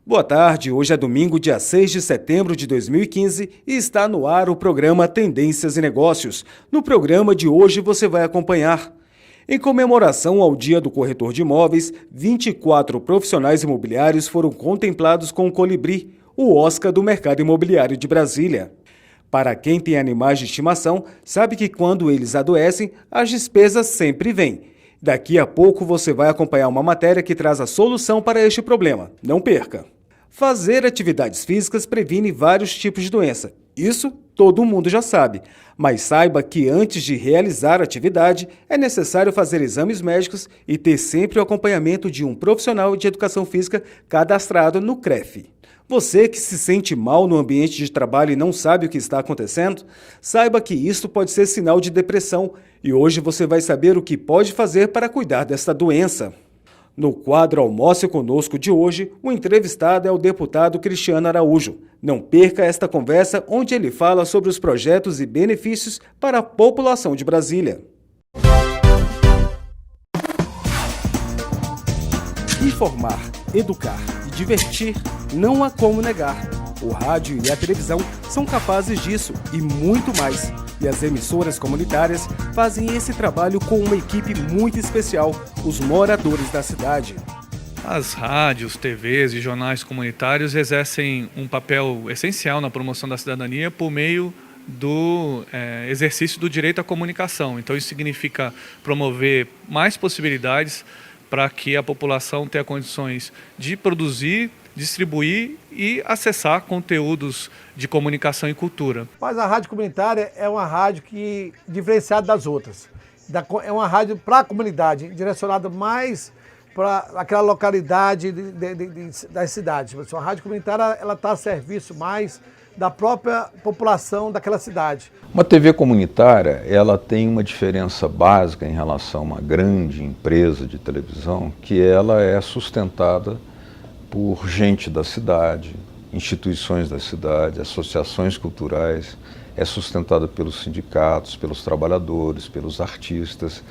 Boa tarde, hoje é domingo, dia 6 de setembro de 2015 e está no ar o programa Tendências e Negócios. No programa de hoje você vai acompanhar. Em comemoração ao Dia do Corretor de Imóveis, 24 profissionais imobiliários foram contemplados com o Colibri, o Oscar do mercado imobiliário de Brasília. Para quem tem animais de estimação, sabe que quando eles adoecem, as despesas sempre vêm. Daqui a pouco você vai acompanhar uma matéria que traz a solução para este problema. Não perca! Fazer atividades físicas previne vários tipos de doença. Isso todo mundo já sabe. Mas saiba que antes de realizar a atividade, é necessário fazer exames médicos e ter sempre o acompanhamento de um profissional de educação física cadastrado no CREF. Você que se sente mal no ambiente de trabalho e não sabe o que está acontecendo, saiba que isto pode ser sinal de depressão e hoje você vai saber o que pode fazer para cuidar desta doença. No quadro Almoce Conosco de hoje, o entrevistado é o deputado Cristiano Araújo. Não perca esta conversa onde ele fala sobre os projetos e benefícios para a população de Brasília. Informar, educar e divertir não há como negar. O rádio e a televisão são capazes disso e muito mais. E as emissoras comunitárias fazem esse trabalho com uma equipe muito especial, os moradores da cidade. As rádios, TVs e jornais comunitários exercem um papel essencial na promoção da cidadania por meio do exercício do direito à comunicação. Então isso significa promover mais possibilidades para que a população tenha condições de produzir, distribuir e acessar conteúdos de comunicação e cultura. Mas a rádio comunitária é uma rádio diferenciada das outras. É uma rádio para a comunidade, direcionada mais para aquela localidade das cidades. A rádio comunitária está a serviço mais da própria população daquela cidade. Uma TV comunitária, ela tem uma diferença básica em relação a uma grande empresa de televisão, que ela é sustentada por gente da cidade, instituições da cidade, associações culturais, é sustentada pelos sindicatos, pelos trabalhadores, pelos artistas,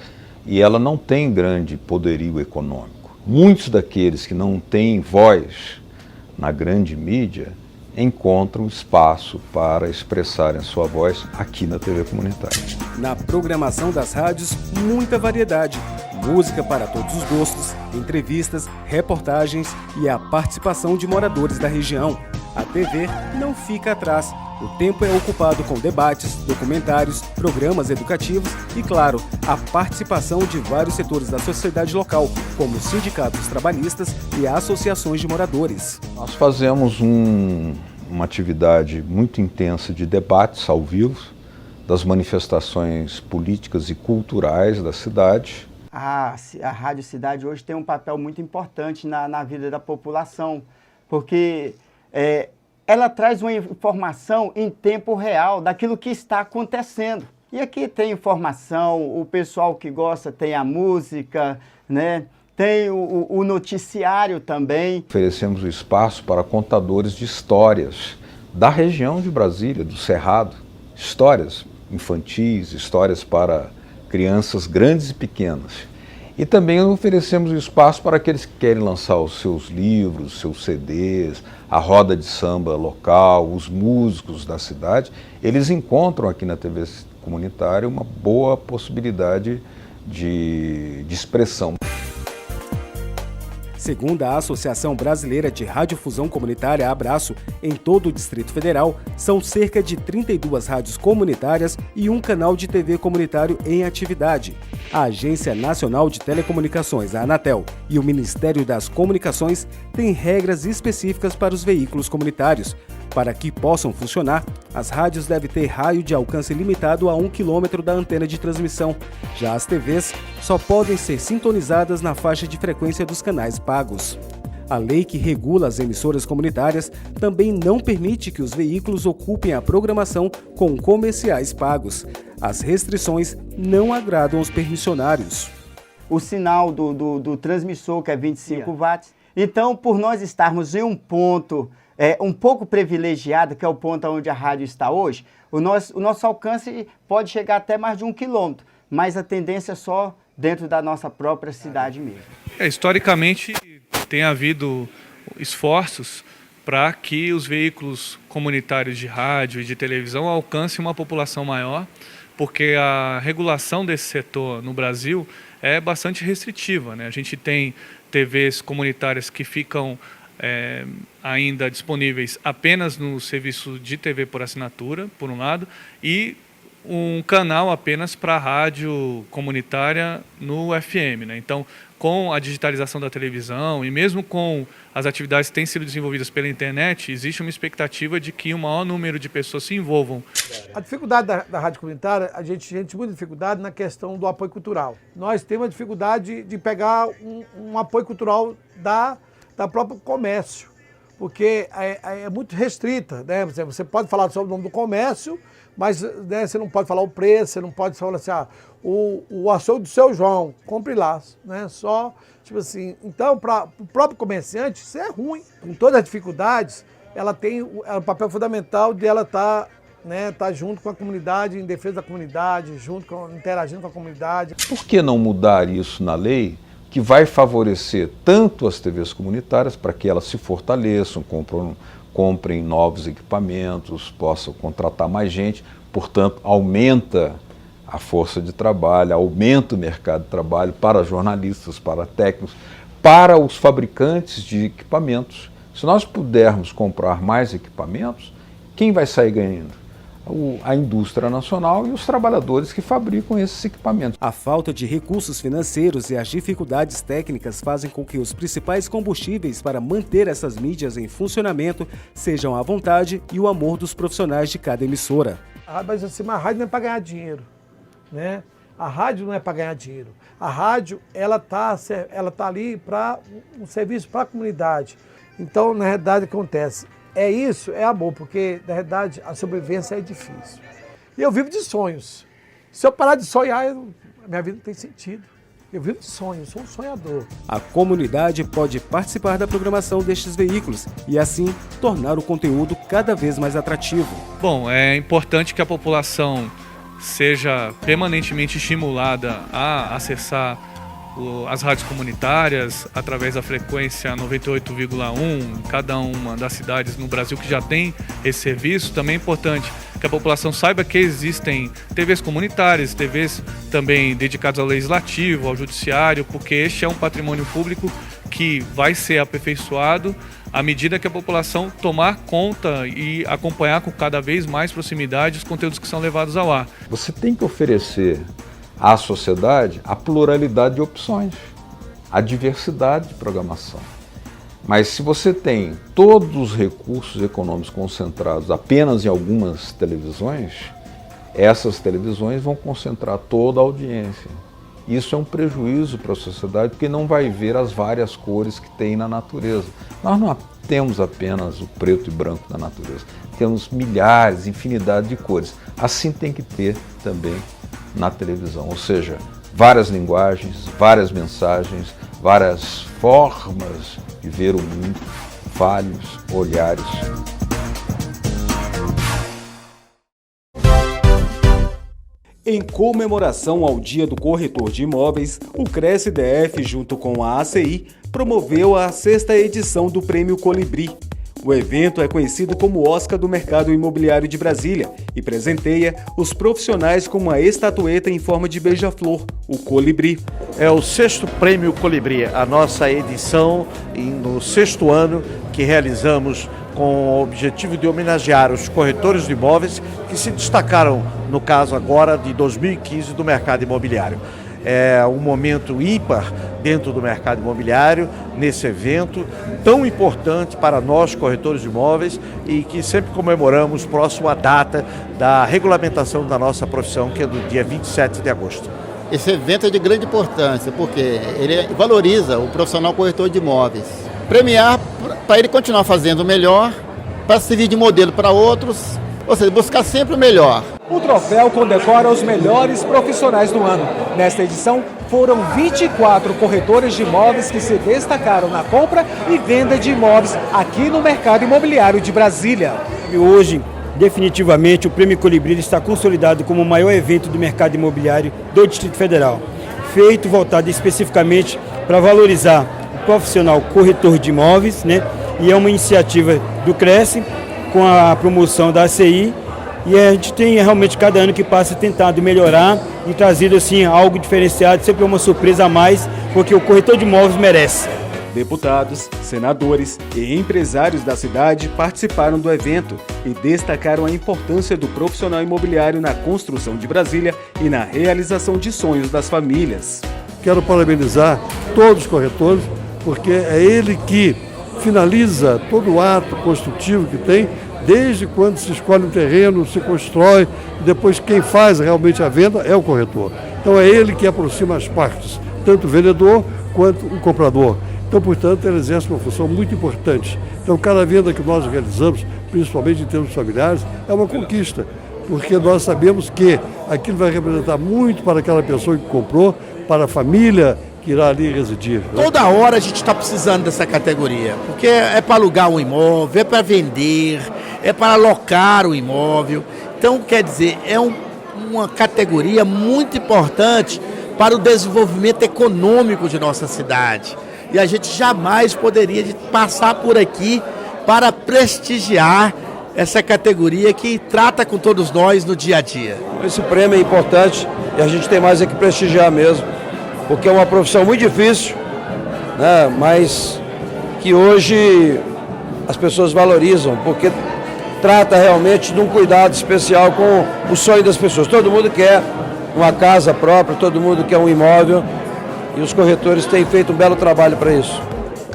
e ela não tem grande poderio econômico. Muitos daqueles que não têm voz na grande mídia encontram espaço para expressarem a sua voz aqui na TV comunitária. Na programação das rádios, muita variedade. Música para todos os gostos, entrevistas, reportagens e a participação de moradores da região. A TV não fica atrás. O tempo é ocupado com debates, documentários, programas educativos e, claro, a participação de vários setores da sociedade local, como sindicatos trabalhistas e associações de moradores. Nós fazemos uma atividade muito intensa de debates ao vivo das manifestações políticas e culturais da cidade. A Rádio Cidade hoje tem um papel muito importante na vida da população, porque ela traz uma informação em tempo real daquilo que está acontecendo. E aqui tem informação, o pessoal que gosta tem a música, né? Tem o noticiário também. Oferecemos o espaço para contadores de histórias da região de Brasília, do Cerrado, histórias infantis, histórias para crianças grandes e pequenas. E também oferecemos o espaço para aqueles que querem lançar os seus livros, seus CDs, a roda de samba local, os músicos da cidade. Eles encontram aqui na TV comunitária uma boa possibilidade de expressão. Segundo a Associação Brasileira de Radiodifusão Comunitária, Abraço, em todo o Distrito Federal, são cerca de 32 rádios comunitárias e um canal de TV comunitário em atividade. A Agência Nacional de Telecomunicações, a Anatel, e o Ministério das Comunicações têm regras específicas para os veículos comunitários. Para que possam funcionar, as rádios devem ter raio de alcance limitado a 1 km da antena de transmissão. Já as TVs só podem ser sintonizadas na faixa de frequência dos canais pagos. A lei que regula as emissoras comunitárias também não permite que os veículos ocupem a programação com comerciais pagos. As restrições não agradam os permissionários. O sinal do transmissor, que é 25 watts. Então, por nós estarmos em um ponto um pouco privilegiada, que é o ponto onde a rádio está hoje, o nosso alcance pode chegar até mais de 1 quilômetro, mas a tendência é só dentro da nossa própria cidade mesmo. Historicamente, tem havido esforços para que os veículos comunitários de rádio e de televisão alcancem uma população maior, porque a regulação desse setor no Brasil é bastante restritiva, né? A gente tem TVs comunitárias que ficam ainda disponíveis apenas no serviço de TV por assinatura, por um lado, e um canal apenas para a rádio comunitária no FM, né? Então, com a digitalização da televisão e mesmo com as atividades que têm sido desenvolvidas pela internet, existe uma expectativa de que o maior número de pessoas se envolvam. A dificuldade da rádio comunitária, a gente tem muita dificuldade na questão do apoio cultural. Nós temos a dificuldade de pegar um apoio cultural da próprio comércio, porque é muito restrita, né? Você pode falar sobre o nome do comércio, mas, né, você não pode falar o preço, você não pode falar assim, o açougue do seu João, compre lá, né? Só, tipo assim, então, para o próprio comerciante, isso é ruim. Com todas as dificuldades, ela tem o papel fundamental de ela estar junto com a comunidade, em defesa da comunidade, interagindo com a comunidade. Por que não mudar isso na lei, que vai favorecer tanto as TVs comunitárias, para que elas se fortaleçam, comprem novos equipamentos, possam contratar mais gente, portanto, aumenta a força de trabalho, aumenta o mercado de trabalho para jornalistas, para técnicos, para os fabricantes de equipamentos. Se nós pudermos comprar mais equipamentos, quem vai sair ganhando? A indústria nacional e os trabalhadores que fabricam esses equipamentos. A falta de recursos financeiros e as dificuldades técnicas fazem com que os principais combustíveis para manter essas mídias em funcionamento sejam a vontade e o amor dos profissionais de cada emissora. Mas assim, a rádio não é para ganhar dinheiro, né? A rádio não é para ganhar dinheiro. A rádio, ela tá ali para um serviço para a comunidade. Então, na realidade, o que acontece? É isso, é amor, porque, na verdade, a sobrevivência é difícil. E eu vivo de sonhos. Se eu parar de sonhar, minha vida não tem sentido. Eu vivo de sonhos, sou um sonhador. A comunidade pode participar da programação destes veículos e, assim, tornar o conteúdo cada vez mais atrativo. Bom, é importante que a população seja permanentemente estimulada a acessar as rádios comunitárias através da frequência 98,1 em cada uma das cidades no Brasil que já tem esse serviço. Também é importante que a população saiba que existem TVs comunitárias, TVs também dedicadas ao legislativo, ao judiciário, porque este é um patrimônio público que vai ser aperfeiçoado à medida que a população tomar conta e acompanhar com cada vez mais proximidade os conteúdos que são levados ao ar. Você tem que oferecer à sociedade a pluralidade de opções, a diversidade de programação. Mas se você tem todos os recursos econômicos concentrados apenas em algumas televisões, essas televisões vão concentrar toda a audiência. Isso é um prejuízo para a sociedade, porque não vai ver as várias cores que tem na natureza. Nós não temos apenas o preto e branco da natureza, temos milhares, infinidade de cores. Assim tem que ter também na televisão, ou seja, várias linguagens, várias mensagens, várias formas de ver o mundo, vários olhares. Em comemoração ao Dia do Corretor de Imóveis, o Cresce-DF, junto com a ACI, promoveu a 6ª edição do Prêmio Colibri. O evento é conhecido como Oscar do Mercado Imobiliário de Brasília e presenteia os profissionais com uma estatueta em forma de beija-flor, o Colibri. É o 6º Prêmio Colibri, a nossa edição no 6º ano que realizamos com o objetivo de homenagear os corretores de imóveis que se destacaram, no caso agora de 2015, do mercado imobiliário. É um momento ímpar dentro do mercado imobiliário, nesse evento tão importante para nós, corretores de imóveis, e que sempre comemoramos próximo à data da regulamentação da nossa profissão, que é do dia 27 de agosto. Esse evento é de grande importância, porque ele valoriza o profissional corretor de imóveis. Premiar para ele continuar fazendo o melhor, para servir de modelo para outros, ou seja, buscar sempre o melhor. O troféu condecora os melhores profissionais do ano. Nesta edição, foram 24 corretores de imóveis que se destacaram na compra e venda de imóveis aqui no mercado imobiliário de Brasília. E hoje, definitivamente, o Prêmio Colibri está consolidado como o maior evento do mercado imobiliário do Distrito Federal, feito voltado especificamente para valorizar o profissional corretor de imóveis, né? E é uma iniciativa do Cresce com a promoção da ACI, e a gente tem realmente cada ano que passa tentado melhorar e trazido assim algo diferenciado, sempre uma surpresa a mais, porque o corretor de imóveis merece. Deputados, senadores e empresários da cidade participaram do evento e destacaram a importância do profissional imobiliário na construção de Brasília e na realização de sonhos das famílias. Quero parabenizar todos os corretores, porque é ele que finaliza todo o ato construtivo que tem, desde quando se escolhe um terreno, se constrói, e depois quem faz realmente a venda é o corretor. Então é ele que aproxima as partes, tanto o vendedor quanto o comprador. Então, portanto, ele exerce uma função muito importante. Então, cada venda que nós realizamos, principalmente em termos familiares, é uma conquista, porque nós sabemos que aquilo vai representar muito para aquela pessoa que comprou, para a família que irá ali residir. Toda hora a gente está precisando dessa categoria, porque é para alugar um imóvel, é para vender, é para alocar o imóvel. Então, quer dizer, é uma categoria muito importante para o desenvolvimento econômico de nossa cidade. E a gente jamais poderia passar por aqui para prestigiar essa categoria que trata com todos nós no dia a dia. Esse prêmio é importante e a gente tem mais é que prestigiar mesmo, porque é uma profissão muito difícil, né, mas que hoje as pessoas valorizam, porque trata realmente de um cuidado especial com o sonho das pessoas. Todo mundo quer uma casa própria, todo mundo quer um imóvel, e os corretores têm feito um belo trabalho para isso.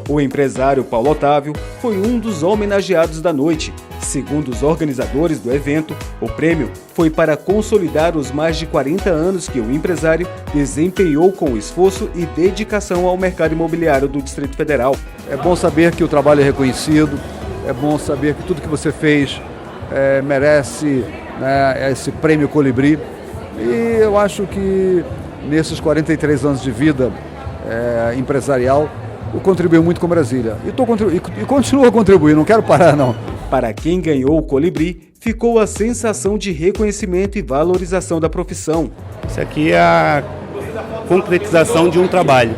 O empresário Paulo Otávio foi um dos homenageados da noite. Segundo os organizadores do evento, o prêmio foi para consolidar os mais de 40 anos que o empresário desempenhou com esforço e dedicação ao mercado imobiliário do Distrito Federal. É bom saber que o trabalho é reconhecido, é bom saber que tudo que você fez merece, né, esse prêmio Colibri. E eu acho que nesses 43 anos de vida empresarial, eu contribuí muito com Brasília. E continuo a contribuir, não quero parar não. Para quem ganhou o Colibri, ficou a sensação de reconhecimento e valorização da profissão. Isso aqui é a concretização de um trabalho.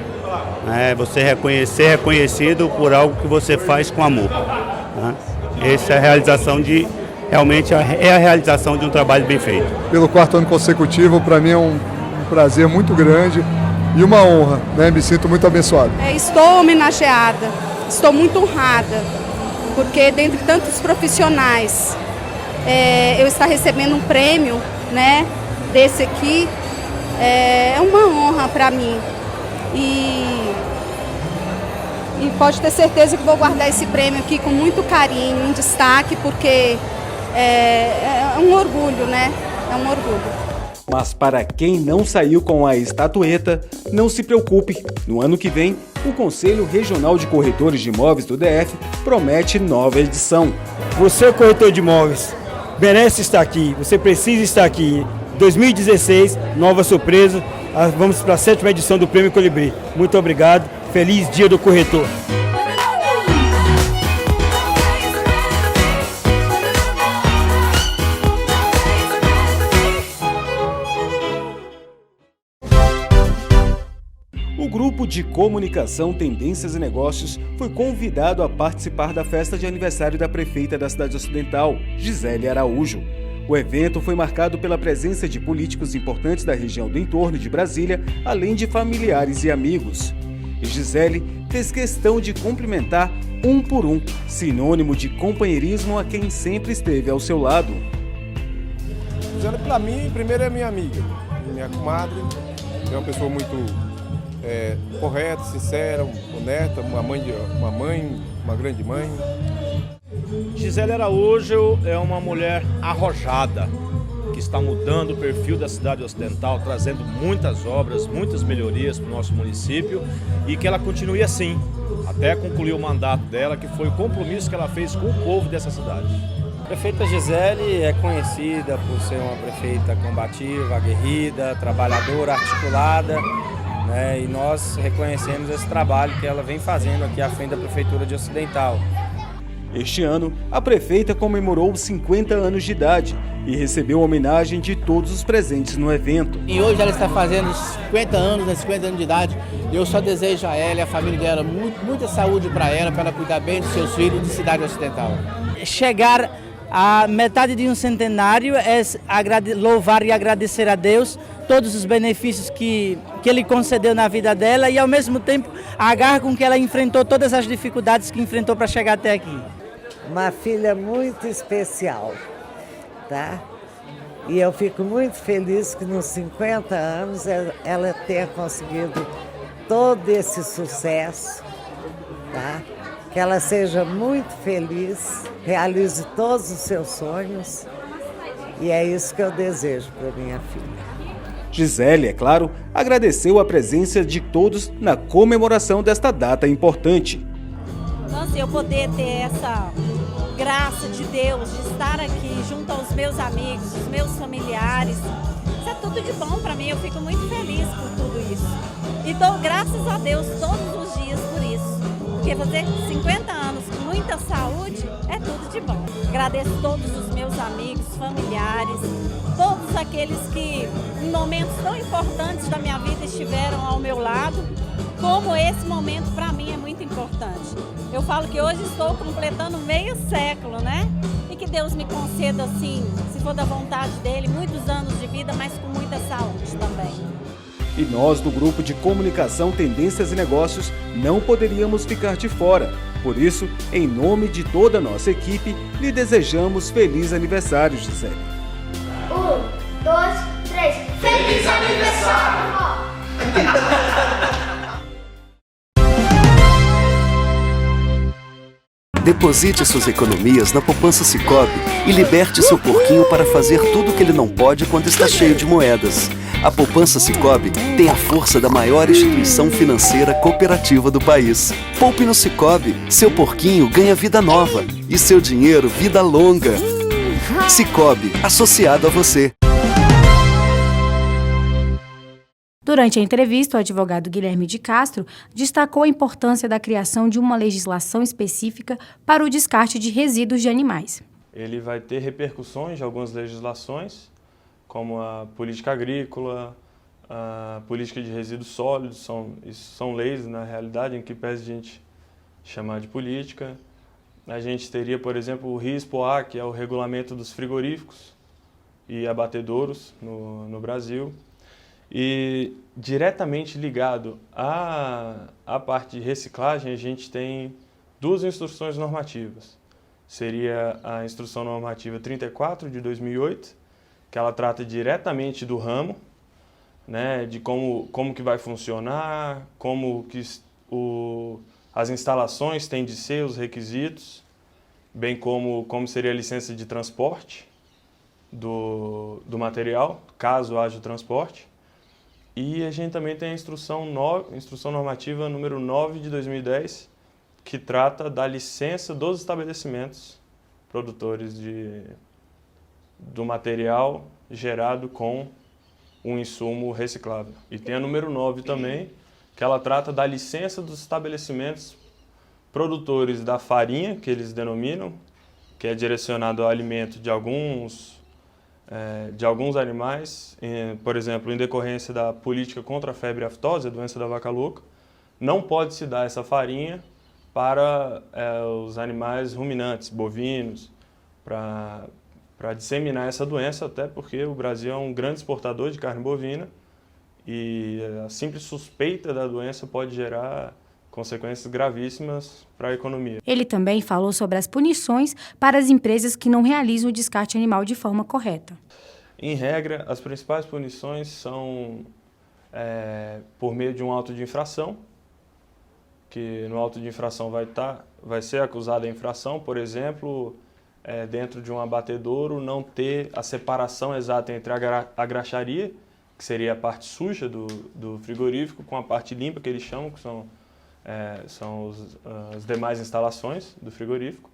Você ser reconhecido por algo que você faz com amor. Essa é a realização realmente é a realização de um trabalho bem feito. Pelo 4º ano consecutivo, para mim é um prazer muito grande e uma honra, né? Me sinto muito abençoado. Estou homenageada, estou muito honrada, porque dentre tantos profissionais, eu estar recebendo um prêmio, né, desse aqui, é uma honra para mim. E pode ter certeza que vou guardar esse prêmio aqui com muito carinho, em destaque, porque é um orgulho, né? É um orgulho. Mas para quem não saiu com a estatueta, não se preocupe. No ano que vem, o Conselho Regional de Corretores de Imóveis do DF promete nova edição. Você, corretor de imóveis, merece estar aqui, você precisa estar aqui. 2016, nova surpresa, vamos para a 7ª edição do Prêmio Colibri. Muito obrigado, feliz Dia do Corretor. O grupo de comunicação Tendências e Negócios foi convidado a participar da festa de aniversário da prefeita da cidade ocidental, Gisele Araújo. O evento foi marcado pela presença de políticos importantes da região do entorno de Brasília, além de familiares e amigos. E Gisele fez questão de cumprimentar um por um, sinônimo de companheirismo a quem sempre esteve ao seu lado. Gisele, para mim, primeiro é minha amiga, minha comadre, é uma pessoa muito correta, sincera, honesta, uma grande mãe. Gisele Araújo é uma mulher arrojada, que está mudando o perfil da cidade ocidental, trazendo muitas obras, muitas melhorias para o nosso município e que ela continue assim, até concluir o mandato dela, que foi o compromisso que ela fez com o povo dessa cidade. prefeita Gisele é conhecida por ser uma prefeita combativa, aguerrida, trabalhadora, articulada, né? E nós reconhecemos esse trabalho que ela vem fazendo aqui à frente da Prefeitura de Ocidental. Este ano, a prefeita comemorou 50 anos de idade e recebeu homenagem de todos os presentes no evento. E hoje ela está fazendo 50 anos, 50 anos de idade. Eu só desejo a ela e a família dela muita saúde para ela cuidar bem dos seus filhos de Cidade Ocidental. Chegar à metade de um centenário é louvar e agradecer a Deus todos os benefícios que Ele concedeu na vida dela e, ao mesmo tempo, a garra com que ela enfrentou todas as dificuldades que enfrentou para chegar até aqui. Uma filha muito especial, tá? E eu fico muito feliz que nos 50 anos ela tenha conseguido todo esse sucesso, tá? Que ela seja muito feliz, realize todos os seus sonhos e é isso que eu desejo para minha filha. Gisele, é claro, agradeceu a presença de todos na comemoração desta data importante. Nossa, eu poder ter essa graça de Deus, de estar aqui junto aos meus amigos, os meus familiares, isso é tudo de bom para mim, eu fico muito feliz por tudo isso. E dou graças a Deus todos os dias por isso, porque fazer 50 anos com muita saúde é tudo de bom. Agradeço todos os meus amigos, familiares, todos aqueles que em momentos tão importantes da minha vida estiveram ao meu lado, como esse momento para mim é muito importante. Eu falo que hoje estou completando meio século, né? E que Deus me conceda, assim, se for da vontade dele, muitos anos de vida, mas com muita saúde também. E nós, do Grupo de Comunicação Tendências e Negócios, não poderíamos ficar de fora. Por isso, em nome de toda a nossa equipe, lhe desejamos feliz aniversário, Gisele. 1, 2, 3. Feliz aniversário! Deposite suas economias na poupança Sicoob e liberte seu porquinho para fazer tudo o que ele não pode quando está cheio de moedas. A poupança Sicoob tem a força da maior instituição financeira cooperativa do país. Poupe no Sicoob, seu porquinho ganha vida nova e seu dinheiro vida longa. Sicoob, associado a você. Durante a entrevista, o advogado Guilherme de Castro destacou a importância da criação de uma legislação específica para o descarte de resíduos de animais. Ele vai ter repercussões de algumas legislações, como a política agrícola, a política de resíduos sólidos, são leis, na realidade, em que pese a gente chamar de política. A gente teria, por exemplo, o RIS-POA, que é o regulamento dos frigoríficos e abatedouros no Brasil. E diretamente ligado à parte de reciclagem, a gente tem duas instruções normativas. Seria a Instrução Normativa 34 de 2008, que ela trata diretamente do ramo, né, de como que vai funcionar, como que as instalações têm de ser, os requisitos, bem como seria a licença de transporte do material, caso haja o transporte. E a gente também tem a Instrução Normativa número 9 de 2010, que trata da licença dos estabelecimentos produtores do material gerado com um insumo reciclável. E tem a número 9 também, que ela trata da licença dos estabelecimentos produtores da farinha, que eles denominam, que é direcionado ao alimento de alguns animais, por exemplo, em decorrência da política contra a febre aftosa, a doença da vaca louca, não pode se dar essa farinha para os animais ruminantes, bovinos, para disseminar essa doença, até porque o Brasil é um grande exportador de carne bovina e a simples suspeita da doença pode gerar consequências gravíssimas para a economia. Ele também falou sobre as punições para as empresas que não realizam o descarte animal de forma correta. Em regra, as principais punições são por meio de um auto de infração, que no auto de infração vai ser acusada a infração, por exemplo, dentro de um abatedouro não ter a separação exata entre a graxaria, que seria a parte suja do frigorífico, com a parte limpa, que eles chamam, que são as demais instalações do frigorífico.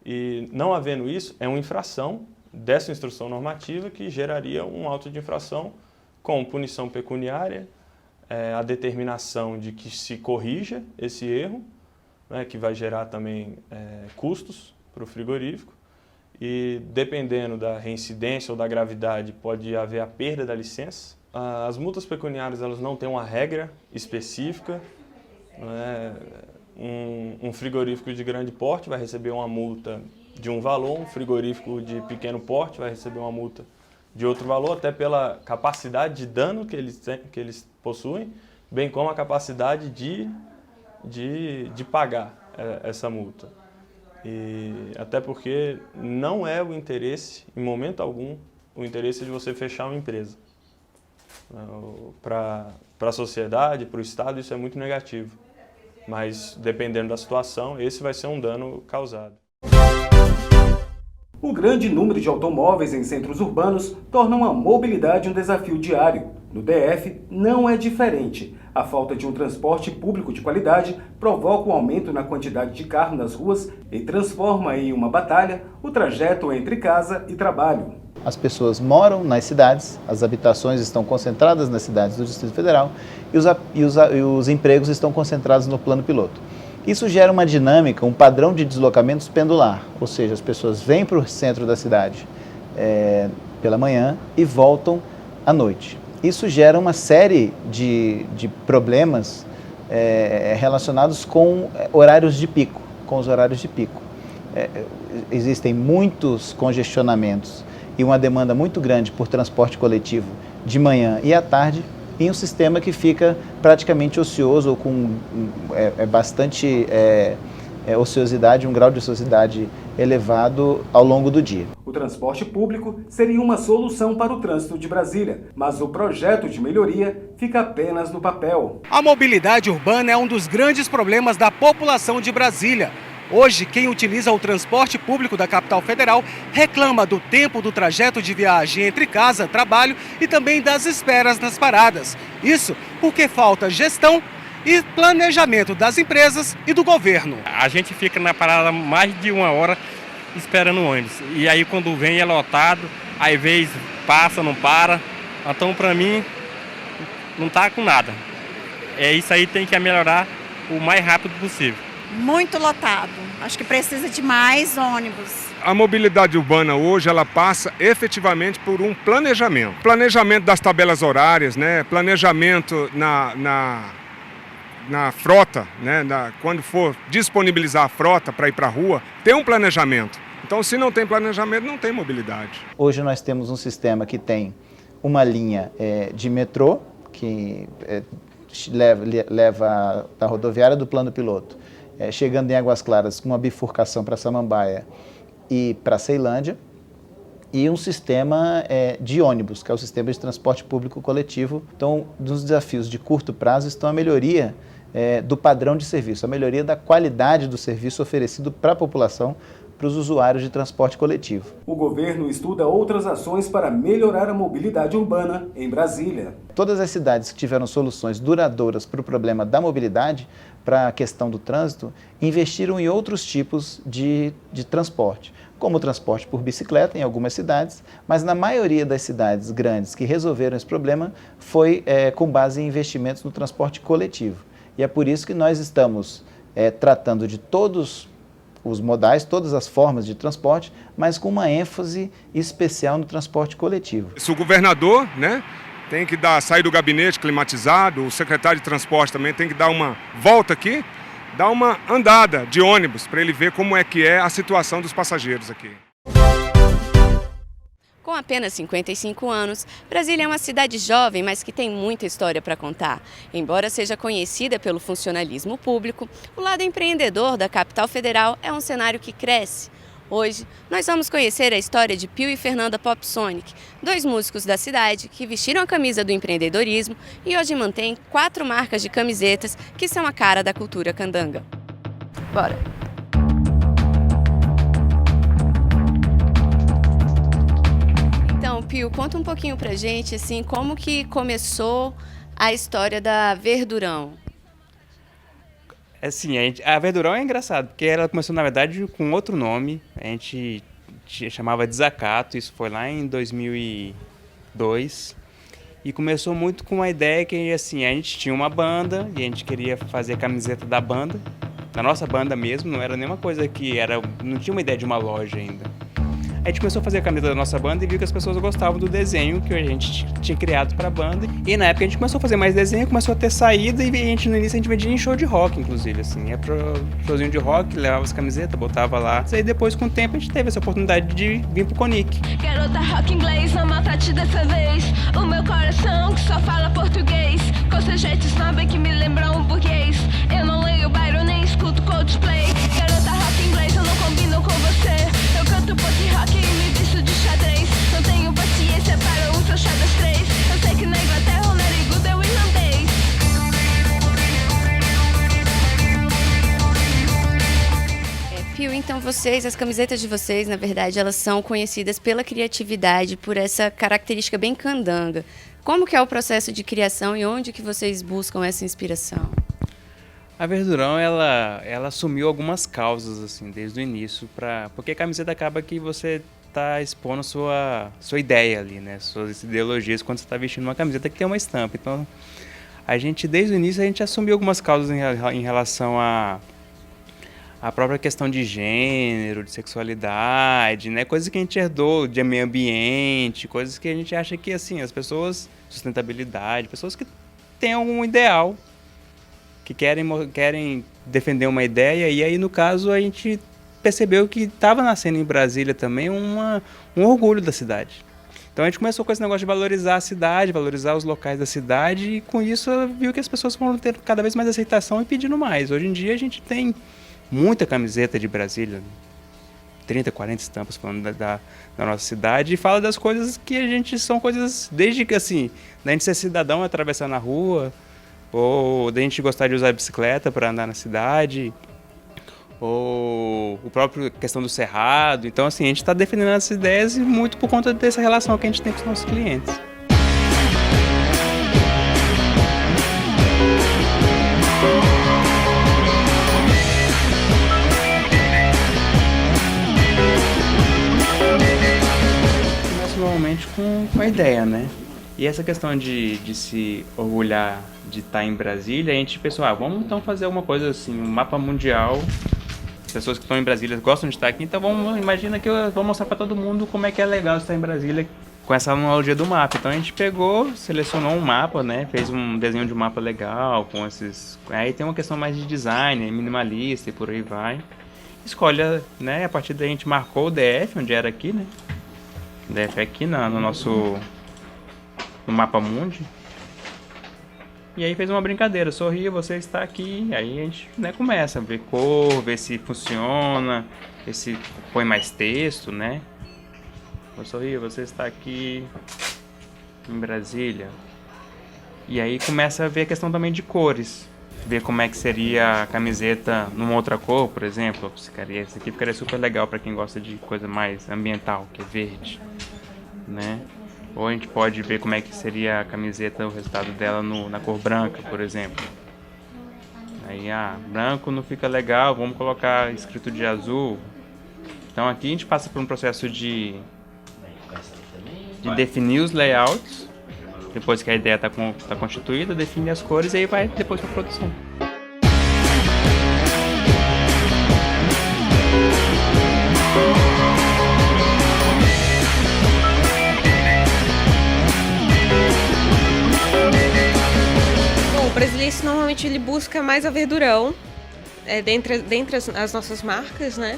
E não havendo isso, é uma infração dessa instrução normativa que geraria um auto de infração com punição pecuniária, a determinação de que se corrija esse erro, né, que vai gerar também custos para o frigorífico, e dependendo da reincidência ou da gravidade pode haver a perda da licença. As multas pecuniárias elas não têm uma regra específica, né? Um frigorífico de grande porte vai receber uma multa de um valor, um frigorífico de pequeno porte vai receber uma multa de outro valor, até pela capacidade de dano que eles possuem, bem como a capacidade de pagar essa multa. E até porque não é o interesse, em momento algum, o interesse de você fechar uma empresa. Para a sociedade, para o Estado, isso é muito negativo. Mas, dependendo da situação, esse vai ser um dano causado. O grande número de automóveis em centros urbanos torna a mobilidade um desafio diário. No DF, não é diferente. A falta de um transporte público de qualidade provoca um aumento na quantidade de carros nas ruas e transforma em uma batalha o trajeto entre casa e trabalho. As pessoas moram nas cidades, as habitações estão concentradas nas cidades do Distrito Federal e os empregos estão concentrados no plano piloto. Isso gera uma dinâmica, um padrão de deslocamentos pendular, ou seja, as pessoas vêm para o centro da cidade pela manhã e voltam à noite. Isso gera uma série de problemas relacionados com horários de pico, com os horários de pico. Existem muitos congestionamentos e uma demanda muito grande por transporte coletivo de manhã e à tarde, em um sistema que fica praticamente ocioso ou com bastante ociosidade, um grau de ociosidade elevado ao longo do dia. O transporte público seria uma solução para o trânsito de Brasília, mas o projeto de melhoria fica apenas no papel. A mobilidade urbana é um dos grandes problemas da população de Brasília. Hoje, quem utiliza o transporte público da capital federal reclama do tempo do trajeto de viagem entre casa, trabalho e também das esperas nas paradas. Isso porque falta gestão e planejamento das empresas e do governo. A gente fica na parada mais de 1 hora esperando o ônibus. E aí quando vem é lotado, às vezes passa, não para. Então para mim não está com nada. Isso aí tem que melhorar o mais rápido possível. Muito lotado. Acho que precisa de mais ônibus. A mobilidade urbana hoje ela passa efetivamente por um planejamento. Planejamento das tabelas horárias, né? Planejamento na frota, né? Quando for disponibilizar a frota para ir para a rua, tem um planejamento. Então, se não tem planejamento, não tem mobilidade. Hoje nós temos um sistema que tem uma linha de metrô, que leva da rodoviária do plano piloto, chegando em Águas Claras com uma bifurcação para Samambaia e para Ceilândia, e um sistema de ônibus, que é o sistema de transporte público coletivo. Então, nos desafios de curto prazo estão a melhoria do padrão de serviço, a melhoria da qualidade do serviço oferecido para a população, para os usuários de transporte coletivo. O governo estuda outras ações para melhorar a mobilidade urbana em Brasília. Todas as cidades que tiveram soluções duradouras para o problema da mobilidade, para a questão do trânsito, investiram em outros tipos de transporte, como o transporte por bicicleta em algumas cidades, mas na maioria das cidades grandes que resolveram esse problema foi com base em investimentos no transporte coletivo. E é por isso que nós estamos tratando de todos os modais, todas as formas de transporte, mas com uma ênfase especial no transporte coletivo. Se o governador, né, tem que sair do gabinete climatizado, o secretário de transporte também tem que dar uma volta aqui, dar uma andada de ônibus para ele ver como é que é a situação dos passageiros aqui. Com apenas 55 anos, Brasília é uma cidade jovem, mas que tem muita história para contar. Embora seja conhecida pelo funcionalismo público, o lado empreendedor da capital federal é um cenário que cresce. Hoje, nós vamos conhecer a história de Pio e Fernanda Popsonic, 2 músicos da cidade que vestiram a camisa do empreendedorismo e hoje mantêm 4 marcas de camisetas que são a cara da cultura candanga. Bora! Então, Pio, conta um pouquinho pra gente, assim, como que começou a história da Verdurão? Assim, a Verdurão é engraçado, porque ela começou, na verdade, com outro nome. A gente chamava Desacato, isso foi lá em 2002. E começou muito com uma ideia que, assim, a gente tinha uma banda e a gente queria fazer a camiseta da banda, da nossa banda mesmo, não era nenhuma coisa que era... Não tinha uma ideia de uma loja ainda. A gente começou a fazer a camiseta da nossa banda e viu que as pessoas gostavam do desenho que a gente tinha criado para a banda. E na época a gente começou a fazer mais desenho, começou a ter saída e no início a gente vendia em show de rock, inclusive, assim. Ia pro showzinho de rock, levava as camisetas, botava lá. E aí depois, com o tempo, a gente teve essa oportunidade de vir pro Conic. Garota rock inglês, não maltrate dessa vez. O meu coração que só fala português. Com seus jeitos snob que me lembram um burguês. Eu não leio Byron nem escuto Coldplay. Garota rock inglês, eu não combino com você. Eu canto pop rock e me visto de xadrez. Não tenho paciência para o seu chá das 3. Eu sei que na Inglaterra o narigudo é o irlandês. Pio, então as camisetas de vocês, na verdade, elas são conhecidas pela criatividade, por essa característica bem candanga. Como que é o processo de criação e onde que vocês buscam essa inspiração? A Verdurão, ela assumiu algumas causas, assim, desde o início, porque a camiseta acaba que você está expondo sua ideia ali, né? Suas ideologias quando você está vestindo uma camiseta que tem uma estampa. Então, desde o início, a gente assumiu algumas causas em relação à própria questão de gênero, de sexualidade, né? Coisas que a gente herdou de meio ambiente, coisas que a gente acha que, assim, as pessoas, sustentabilidade, pessoas que têm algum ideal, que querem defender uma ideia, e aí, no caso, a gente percebeu que estava nascendo em Brasília também um orgulho da cidade. Então a gente começou com esse negócio de valorizar a cidade, valorizar os locais da cidade, e com isso viu que as pessoas foram tendo cada vez mais aceitação e pedindo mais. Hoje em dia a gente tem muita camiseta de Brasília, 30, 40 estampas falando da nossa cidade, e fala das coisas que são coisas desde que, assim, da gente ser cidadão, atravessar na rua, ou da gente gostar de usar a bicicleta para andar na cidade, ou a própria questão do cerrado. Então, assim, a gente está defendendo essas ideias muito por conta dessa relação que a gente tem com os nossos clientes. Começa normalmente com a ideia, né? E essa questão de se orgulhar de estar em Brasília, a gente pensou, vamos então fazer alguma coisa assim, um mapa mundial. As pessoas que estão em Brasília gostam de estar aqui, então imagina que eu vou mostrar para todo mundo como é que é legal estar em Brasília com essa analogia do mapa. Então a gente pegou, selecionou um mapa, né, fez um desenho de um mapa legal, com esses... Aí tem uma questão mais de design, minimalista e por aí vai. Escolhe, né, a partir daí a gente marcou o DF, onde era aqui, né, o DF é aqui no nosso... no mapa mundi. E aí fez uma brincadeira, sorria, você está aqui. Aí a gente, né, começa a ver cor, ver se funciona, ver se põe mais texto, né? Sorria, você está aqui em Brasília. E aí começa a ver a questão também de cores. Ver como é que seria a camiseta numa outra cor, por exemplo. Esse aqui ficaria super legal para quem gosta de coisa mais ambiental, que é verde, né? Ou a gente pode ver como é que seria a camiseta, o resultado dela na cor branca, por exemplo. Aí, branco não fica legal, vamos colocar escrito de azul. Então aqui a gente passa por um processo de definir os layouts. Depois que a ideia está constituída, define as cores e aí vai depois para a produção. O brasileiro normalmente ele busca mais a Verdurão, dentre as nossas marcas, né?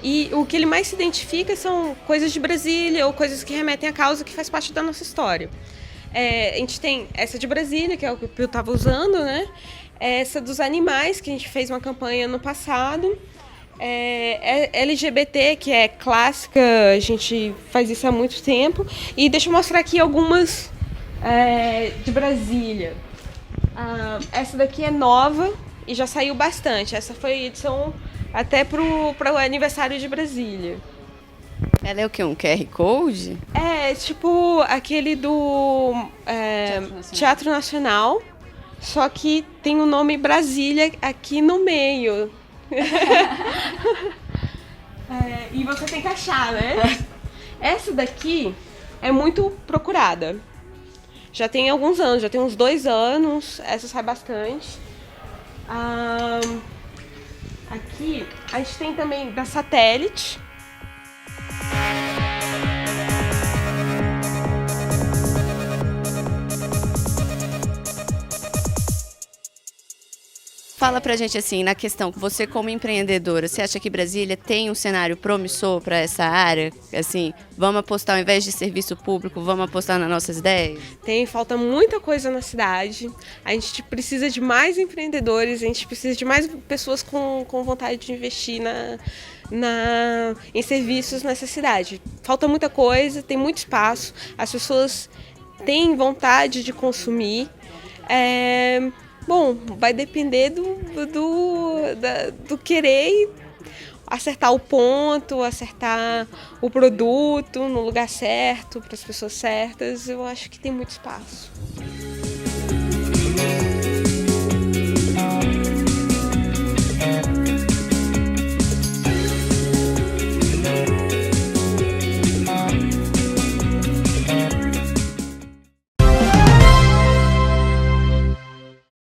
E o que ele mais se identifica são coisas de Brasília ou coisas que remetem à causa que faz parte da nossa história. A gente tem essa de Brasília, que é o que o Pio estava usando, né? Essa dos animais, que a gente fez uma campanha no passado. LGBT, que é clássica, a gente faz isso há muito tempo. E deixa eu mostrar aqui algumas de Brasília. Essa daqui é nova e já saiu bastante. Essa foi edição até pro aniversário de Brasília. Ela é o quê? Um QR Code? É, tipo aquele do Teatro Nacional. só que tem o nome Brasília aqui no meio. E você tem que achar, né? Essa daqui é muito procurada. Já tem alguns anos, já tem uns 2 anos. Essa sai bastante. Aqui a gente tem também da Satélite. Fala pra gente assim, na questão, você como empreendedora, você acha que Brasília tem um cenário promissor para essa área? Assim, vamos apostar ao invés de serviço público, vamos apostar nas nossas ideias? Falta muita coisa na cidade, a gente precisa de mais empreendedores, a gente precisa de mais pessoas com vontade de investir em serviços nessa cidade. Falta muita coisa, tem muito espaço, as pessoas têm vontade de consumir. Bom, vai depender do querer acertar o ponto, acertar o produto no lugar certo, para as pessoas certas. Eu acho que tem muito espaço.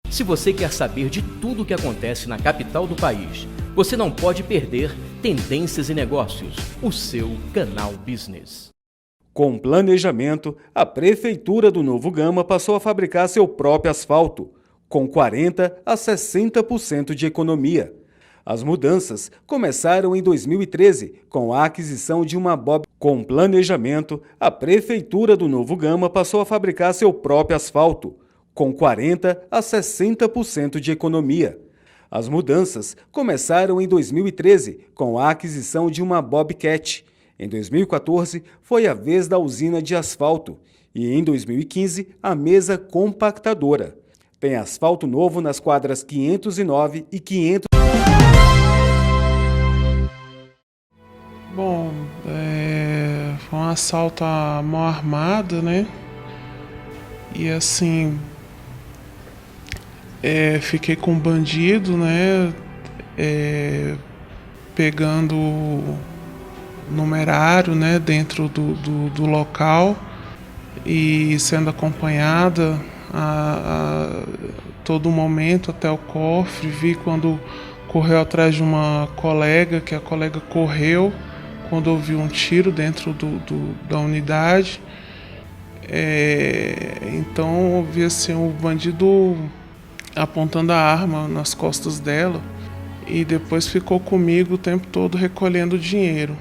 Se você quer saber de tudo o que acontece na capital do país, você não pode perder Tendências e Negócios, o seu canal Business. Com planejamento, a Prefeitura do Novo Gama passou a fabricar seu próprio asfalto, com 40% a 60% de economia. As mudanças começaram em 2013, com a aquisição de uma bob. Com planejamento, a Prefeitura do Novo Gama passou a fabricar seu próprio asfalto, com 40% a 60% de economia. As mudanças começaram em 2013, com a aquisição de uma Bobcat. Em 2014, foi a vez da usina de asfalto. E em 2015, a mesa compactadora. Tem asfalto novo nas quadras 509 e 500. Bom, foi um assalto à mão armada, né? E assim... fiquei com um bandido, né, pegando o numerário, né, dentro do local e sendo acompanhada a todo momento até o cofre. Vi quando correu atrás de uma colega, que a colega correu quando ouviu um tiro dentro da unidade. Então eu vi assim, o bandido apontando a arma nas costas dela e depois ficou comigo o tempo todo recolhendo dinheiro.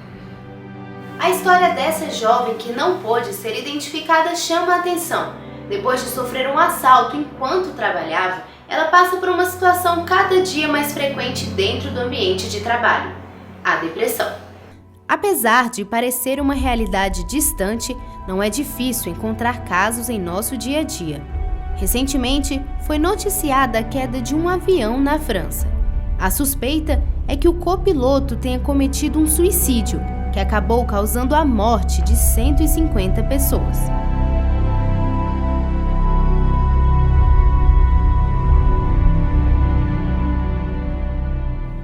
A história dessa jovem que não pôde ser identificada chama a atenção. Depois de sofrer um assalto enquanto trabalhava, ela passa por uma situação cada dia mais frequente dentro do ambiente de trabalho: a depressão. Apesar de parecer uma realidade distante, não é difícil encontrar casos em nosso dia a dia. Recentemente, foi noticiada a queda de um avião na França. A suspeita é que o copiloto tenha cometido um suicídio, que acabou causando a morte de 150 pessoas.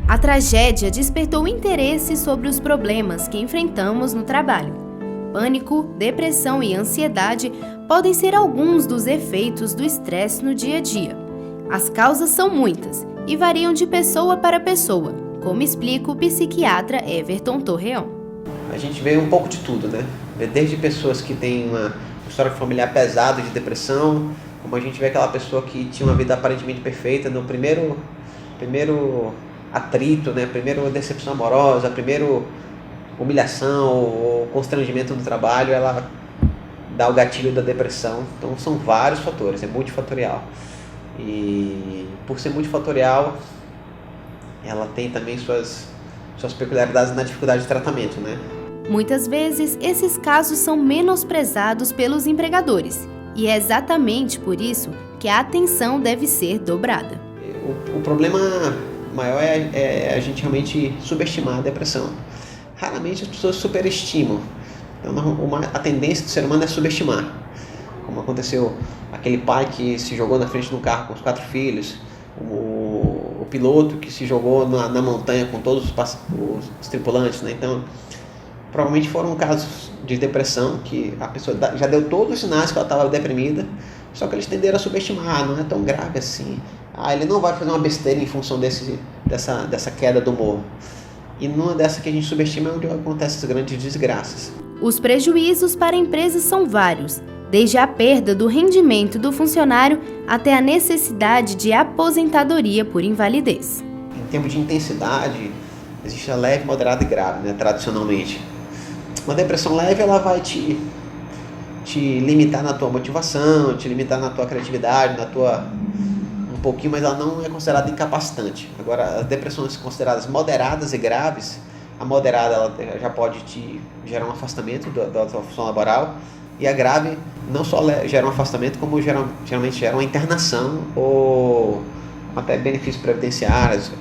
A tragédia despertou interesse sobre os problemas que enfrentamos no trabalho. Pânico, depressão e ansiedade podem ser alguns dos efeitos do estresse no dia a dia. As causas são muitas e variam de pessoa para pessoa, como explica o psiquiatra Everton Torreão. A gente vê um pouco de tudo, né? Desde pessoas que têm uma história familiar pesada de depressão, como a gente vê aquela pessoa que tinha uma vida aparentemente perfeita, no primeiro atrito, né? Primeira decepção amorosa, primeiro humilhação ou constrangimento no trabalho, ela dá o gatilho da depressão. Então são vários fatores, é multifatorial. E por ser multifatorial, ela tem também suas peculiaridades na dificuldade de tratamento, né? Muitas vezes, esses casos são menosprezados pelos empregadores. E é exatamente por isso que a atenção deve ser dobrada. O problema maior é a gente realmente subestimar a depressão. Raramente as pessoas superestimam. Então, a tendência do ser humano é subestimar. como aconteceu aquele pai que se jogou na frente de um carro com os 4 filhos, o piloto que se jogou na montanha com todos os tripulantes, né? Então, provavelmente foram casos de depressão que a pessoa já deu todos os sinais que ela estava deprimida, só que eles tenderam a subestimar, não é tão grave assim. Ele não vai fazer uma besteira em função dessa queda do morro. E numa dessa que a gente subestima é onde acontecem as grandes desgraças. Os prejuízos para a empresa são vários, desde a perda do rendimento do funcionário até a necessidade de aposentadoria por invalidez. Em termos de intensidade, existe a leve, moderada e grave, né, tradicionalmente. Uma depressão leve, ela vai te limitar na tua motivação, te limitar na tua criatividade, um pouquinho, mas ela não é considerada incapacitante. Agora, as depressões consideradas moderadas e graves, a moderada ela já pode te gerar um afastamento da tua função laboral, e a grave não só gera um afastamento, como geralmente gera uma internação ou até benefícios previdenciários.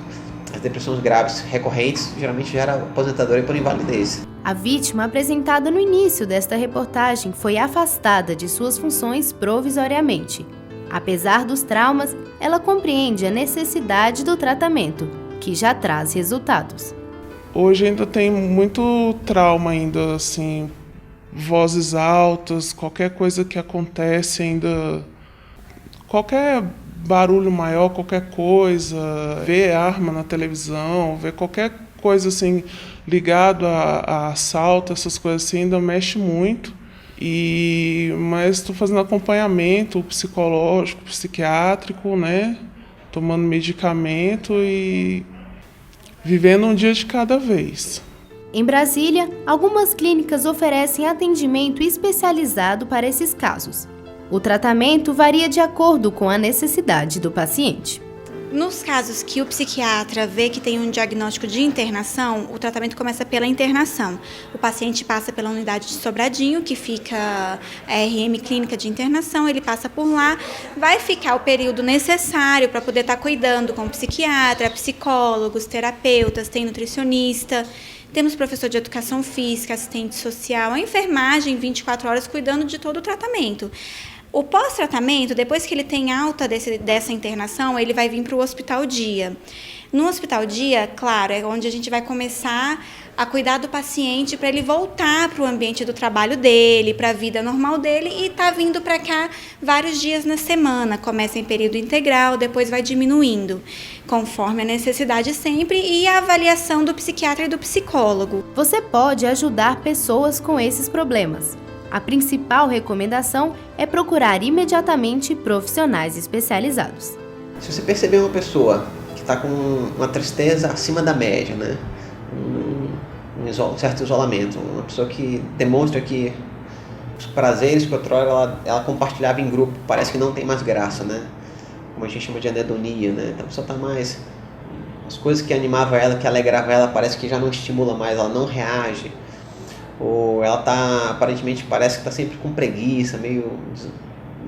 As depressões graves recorrentes geralmente geram aposentadoria por invalidez. A vítima apresentada no início desta reportagem foi afastada de suas funções provisoriamente. Apesar dos traumas, ela compreende a necessidade do tratamento, que já traz resultados. Hoje ainda tem muito trauma ainda, assim, vozes altas, qualquer coisa que acontece ainda, qualquer barulho maior, qualquer coisa, ver arma na televisão, ver qualquer coisa assim ligado a assalto, essas coisas assim, ainda mexe muito. Mas estou fazendo acompanhamento psicológico, psiquiátrico, né? Tomando medicamento e vivendo um dia de cada vez. Em Brasília, algumas clínicas oferecem atendimento especializado para esses casos. O tratamento varia de acordo com a necessidade do paciente. Nos casos que o psiquiatra vê que tem um diagnóstico de internação, o tratamento começa pela internação. O paciente passa pela unidade de Sobradinho, que fica a RM Clínica de Internação, ele passa por lá, vai ficar o período necessário para poder estar cuidando com o psiquiatra, psicólogos, terapeutas, tem nutricionista, temos professor de educação física, assistente social, a enfermagem 24 horas cuidando de todo o tratamento. O pós-tratamento, depois que ele tem alta dessa internação, ele vai vir para o hospital dia. No hospital dia, claro, é onde a gente vai começar a cuidar do paciente para ele voltar para o ambiente do trabalho dele, para a vida normal dele, e está vindo para cá vários dias na semana. Começa em período integral, depois vai diminuindo, conforme a necessidade sempre e a avaliação do psiquiatra e do psicólogo. Você pode ajudar pessoas com esses problemas. A principal recomendação é procurar imediatamente profissionais especializados. Se você perceber uma pessoa que está com uma tristeza acima da média, né? Um certo isolamento, uma pessoa que demonstra que os prazeres que outrora ela compartilhava em grupo, parece que não tem mais graça, né? Como a gente chama de anedonia, né? Então a pessoa está mais... As coisas que animavam ela, que alegravam ela, parece que já não estimula mais, ela não reage. Ou ela aparentemente parece que está sempre com preguiça, meio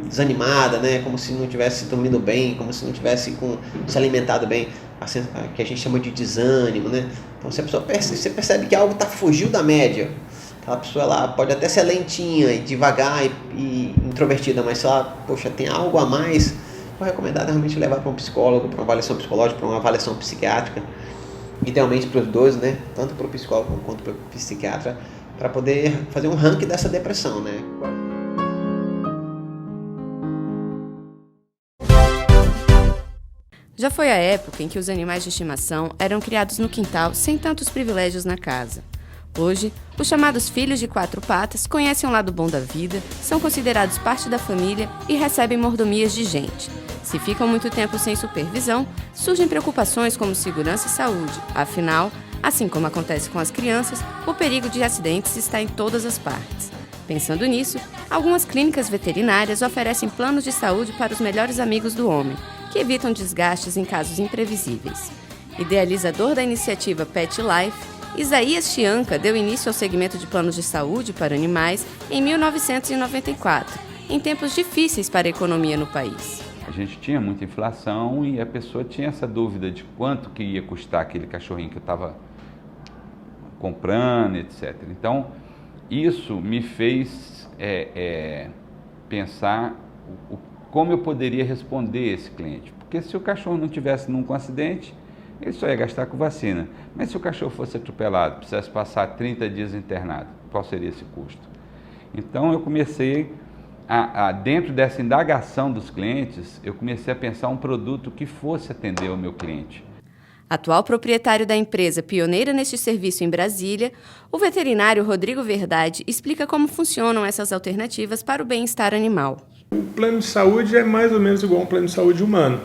desanimada, né? Como se não tivesse dormindo bem, como se não tivesse se alimentado bem, que a gente chama de desânimo, né? Então se a pessoa você percebe que algo fugiu da média, aquela pessoa ela pode até ser lentinha e devagar e introvertida, mas se ela, tem algo a mais, o recomendado é realmente levar para um psicólogo, para uma avaliação psicológica, para uma avaliação psiquiátrica, idealmente para os dois, né? Tanto para o psicólogo quanto para o psiquiatra, para poder fazer um ranking dessa depressão, né? Já foi a época em que os animais de estimação eram criados no quintal sem tantos privilégios na casa. Hoje, os chamados filhos de 4 patas conhecem o lado bom da vida, são considerados parte da família e recebem mordomias de gente. Se ficam muito tempo sem supervisão, surgem preocupações como segurança e saúde. Afinal, assim como acontece com as crianças, o perigo de acidentes está em todas as partes. Pensando nisso, algumas clínicas veterinárias oferecem planos de saúde para os melhores amigos do homem, que evitam desgastes em casos imprevisíveis. Idealizador da iniciativa Pet Life, Isaías Chianca deu início ao segmento de planos de saúde para animais em 1994, em tempos difíceis para a economia no país. A gente tinha muita inflação e a pessoa tinha essa dúvida de quanto que ia custar aquele cachorrinho que eu estava comprando, etc. Então, isso me fez pensar como eu poderia responder esse cliente. Porque se o cachorro não tivesse nunca um acidente, ele só ia gastar com vacina. Mas se o cachorro fosse atropelado, precisasse passar 30 dias internado, qual seria esse custo? Então eu comecei, dentro dessa indagação dos clientes, eu comecei a pensar um produto que fosse atender o meu cliente. Atual proprietário da empresa pioneira neste serviço em Brasília, o veterinário Rodrigo Verdade explica como funcionam essas alternativas para o bem-estar animal. O plano de saúde é mais ou menos igual a um plano de saúde humano,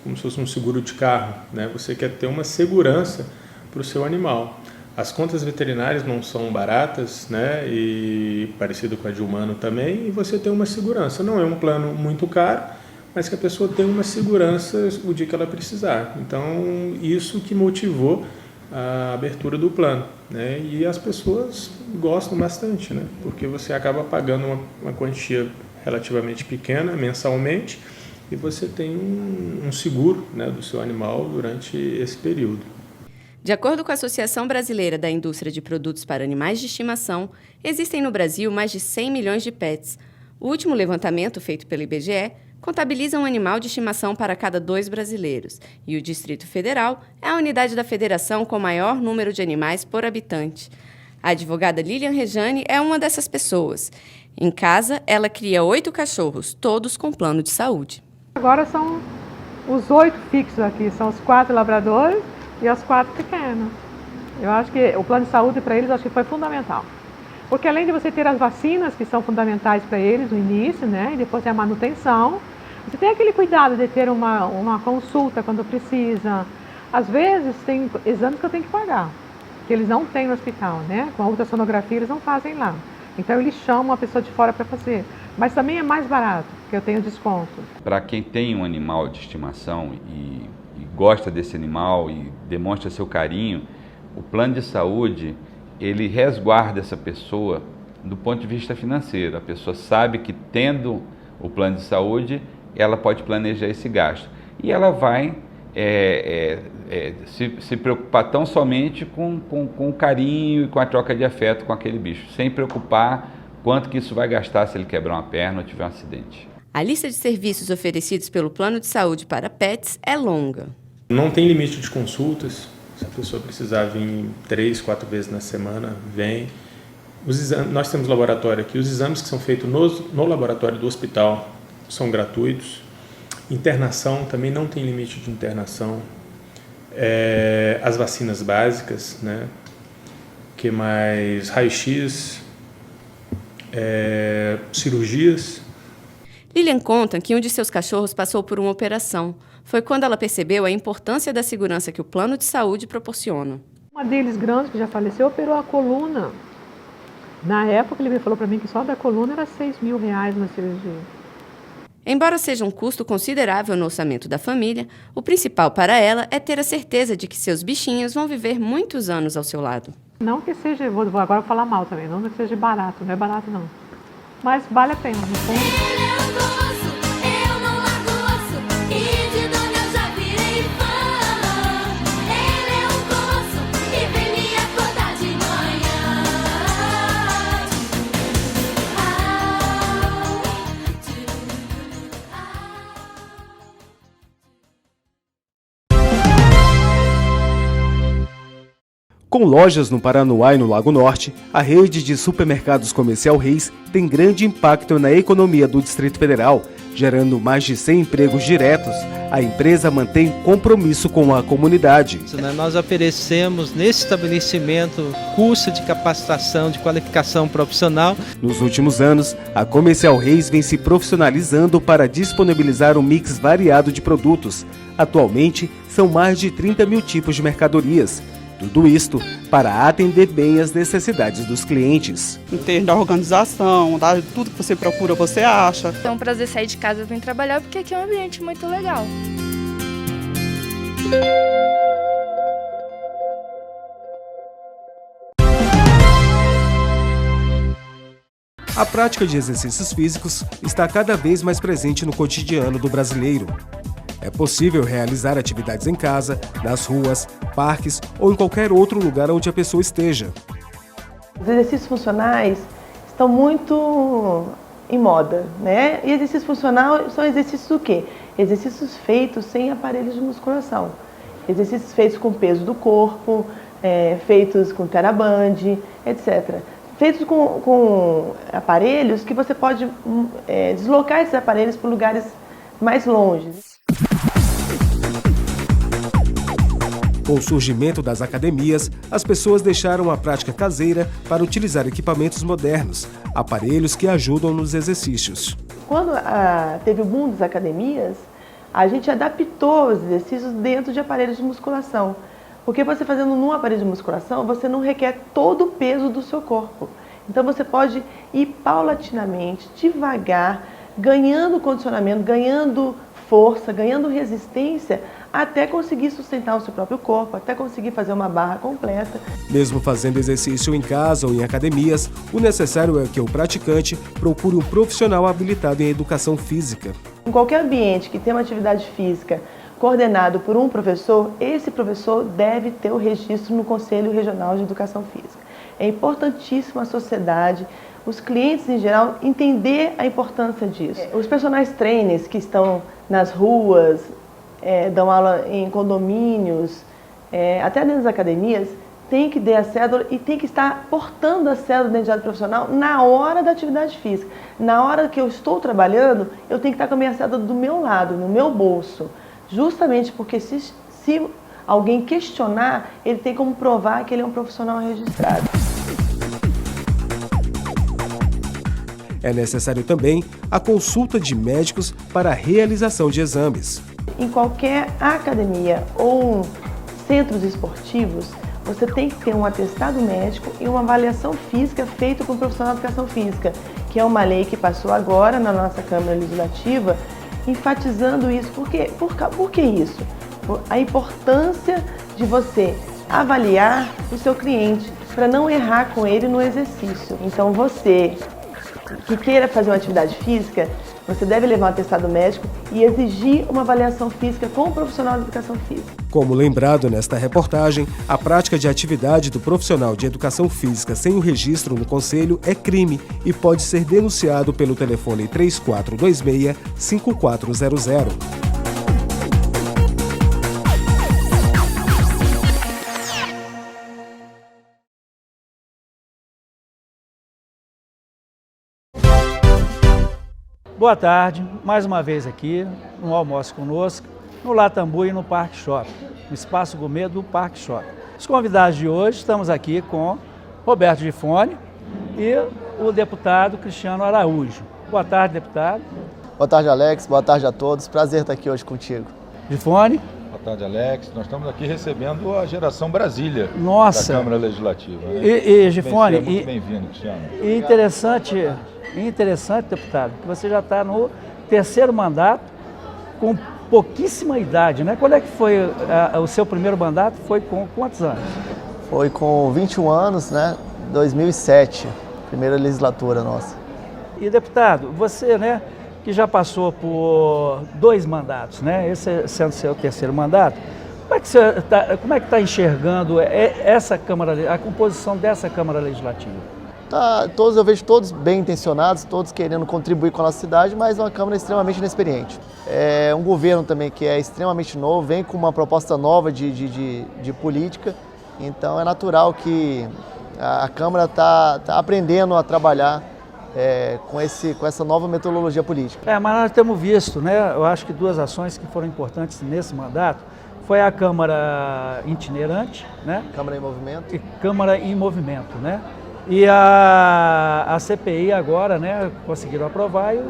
como se fosse um seguro de carro, né? Você quer ter uma segurança para o seu animal. As contas veterinárias não são baratas, né? E parecido com a de humano também, e você tem uma segurança. Não é um plano muito caro, mas que a pessoa tem uma segurança o dia que ela precisar. Então, isso que motivou a abertura do plano, né? E as pessoas gostam bastante, né? Porque você acaba pagando uma quantia relativamente pequena mensalmente e você tem um seguro, né, do seu animal durante esse período. De acordo com a Associação Brasileira da Indústria de Produtos para Animais de Estimação, existem no Brasil mais de 100 milhões de pets. O último levantamento feito pelo IBGE contabiliza um animal de estimação para cada 2 brasileiros, e o Distrito Federal é a unidade da federação com maior número de animais por habitante. A advogada Lilian Rejane é uma dessas pessoas. Em casa, ela cria 8 cachorros, todos com plano de saúde. Agora são os 8 fixos aqui, são os 4 labradores e os 4 pequenos. Eu acho que o plano de saúde para eles acho que foi fundamental. Porque além de você ter as vacinas que são fundamentais para eles no início, né, e depois tem a manutenção, você tem aquele cuidado de ter uma consulta quando precisa. Às vezes tem exames que eu tenho que pagar, que eles não têm no hospital, né? Com a ultrassonografia eles não fazem lá. Então eles chamam a pessoa de fora para fazer. Mas também é mais barato, porque eu tenho desconto. Para quem tem um animal de estimação e gosta desse animal e demonstra seu carinho, o plano de saúde, ele resguarda essa pessoa do ponto de vista financeiro. A pessoa sabe que tendo o plano de saúde, ela pode planejar esse gasto. E ela vai se preocupar tão somente com o carinho e com a troca de afeto com aquele bicho, sem preocupar quanto que isso vai gastar se ele quebrar uma perna ou tiver um acidente. A lista de serviços oferecidos pelo plano de saúde para pets é longa. Não tem limite de consultas. Se a pessoa precisar vir 3, 4 vezes na semana, vem. Nós temos laboratório aqui. Os exames que são feitos no laboratório do hospital são gratuitos. Internação também não tem limite de internação. As vacinas básicas, né? Que mais? Raio-X, cirurgias. Lilian conta que um de seus cachorros passou por uma operação. Foi quando ela percebeu a importância da segurança que o plano de saúde proporciona. Uma deles grande, que já faleceu, operou a coluna. Na época, ele falou para mim que só da coluna era R$6.000 na cirurgia. Embora seja um custo considerável no orçamento da família, o principal para ela é ter a certeza de que seus bichinhos vão viver muitos anos ao seu lado. Não que seja, vou agora falar mal também, não que seja barato, não é barato não. Mas vale a pena, no fundo. Com lojas no Paranoá e no Lago Norte, a rede de supermercados Comercial Reis tem grande impacto na economia do Distrito Federal, gerando mais de 100 empregos diretos. A empresa mantém compromisso com a comunidade. Nós oferecemos nesse estabelecimento curso de capacitação, de qualificação profissional. Nos últimos anos, a Comercial Reis vem se profissionalizando para disponibilizar um mix variado de produtos. Atualmente, são mais de 30 mil tipos de mercadorias. Tudo isto para atender bem as necessidades dos clientes. Em termos da organização, tudo que você procura, você acha. É um prazer sair de casa e vir trabalhar, porque aqui é um ambiente muito legal. A prática de exercícios físicos está cada vez mais presente no cotidiano do brasileiro. É possível realizar atividades em casa, nas ruas, parques ou em qualquer outro lugar onde a pessoa esteja. Os exercícios funcionais estão muito em moda, né? E exercício funcional são exercícios do quê? Exercícios feitos sem aparelhos de musculação. Exercícios feitos com peso do corpo, feitos com TheraBand, etc. Feitos com aparelhos que você pode deslocar esses aparelhos para lugares mais longe. Com o surgimento das academias, as pessoas deixaram a prática caseira para utilizar equipamentos modernos, aparelhos que ajudam nos exercícios. Quando teve o boom das academias, a gente adaptou os exercícios dentro de aparelhos de musculação. Porque você fazendo num aparelho de musculação, você não requer todo o peso do seu corpo. Então você pode ir paulatinamente, devagar, ganhando condicionamento, ganhando força, ganhando resistência, até conseguir sustentar o seu próprio corpo, até conseguir fazer uma barra completa. Mesmo fazendo exercício em casa ou em academias, o necessário é que o praticante procure um profissional habilitado em educação física. Em qualquer ambiente que tenha uma atividade física coordenado por um professor, esse professor deve ter o registro no Conselho Regional de Educação Física. É importantíssimo a sociedade, os clientes em geral, entender a importância disso. Os personagens trainers que estão nas ruas, dão aula em condomínios, até dentro das academias, tem que ter a cédula e tem que estar portando a cédula de identidade profissional na hora da atividade física. Na hora que eu estou trabalhando, eu tenho que estar com a minha cédula do meu lado, no meu bolso. Justamente porque se alguém questionar, ele tem como provar que ele é um profissional registrado. É necessário também a consulta de médicos para a realização de exames. Em qualquer academia ou centros esportivos, você tem que ter um atestado médico e uma avaliação física feita por um profissional de educação física, que é uma lei que passou agora na nossa Câmara Legislativa, enfatizando isso. Por que isso? A importância de você avaliar o seu cliente para não errar com ele no exercício. Então você que queira fazer uma atividade física, você deve levar um atestado médico e exigir uma avaliação física com o profissional de educação física. Como lembrado nesta reportagem, a prática de atividade do profissional de educação física sem o registro no Conselho é crime e pode ser denunciado pelo telefone 3426-5400. Boa tarde, mais uma vez aqui no Almoço Conosco, no Latambu e no Parque Shopping, no Espaço Gourmet do Parque Shopping. Os convidados de hoje, estamos aqui com Roberto Gifone e o deputado Cristiano Araújo. Boa tarde, deputado. Boa tarde, Alex. Boa tarde a todos. Prazer estar aqui hoje contigo. Gifone. Boa tarde, Alex. Nós estamos aqui recebendo a Geração Brasília da Câmara Legislativa. Né? E Gifone, muito bem-vindo, Cristiano. E interessante, deputado, que você já está no terceiro mandato com pouquíssima idade, né? Quando é que foi o seu primeiro mandato? Foi com quantos anos? Foi com 21 anos, né? 2007, primeira legislatura nossa. E deputado, você, né, que já passou por 2 mandatos, né? Esse sendo seu terceiro mandato, como é que está enxergando essa Câmara, a composição dessa Câmara Legislativa? Eu vejo todos bem intencionados, todos querendo contribuir com a nossa cidade, mas uma Câmara extremamente inexperiente. É um governo também que é extremamente novo, vem com uma proposta nova de política, então é natural que a Câmara está aprendendo a trabalhar com essa nova metodologia política. Mas nós temos visto, né, eu acho que 2 ações que foram importantes nesse mandato, foi a Câmara itinerante, né? Câmara em Movimento. E Câmara em Movimento, né? E a CPI agora, né, conseguiram aprovar e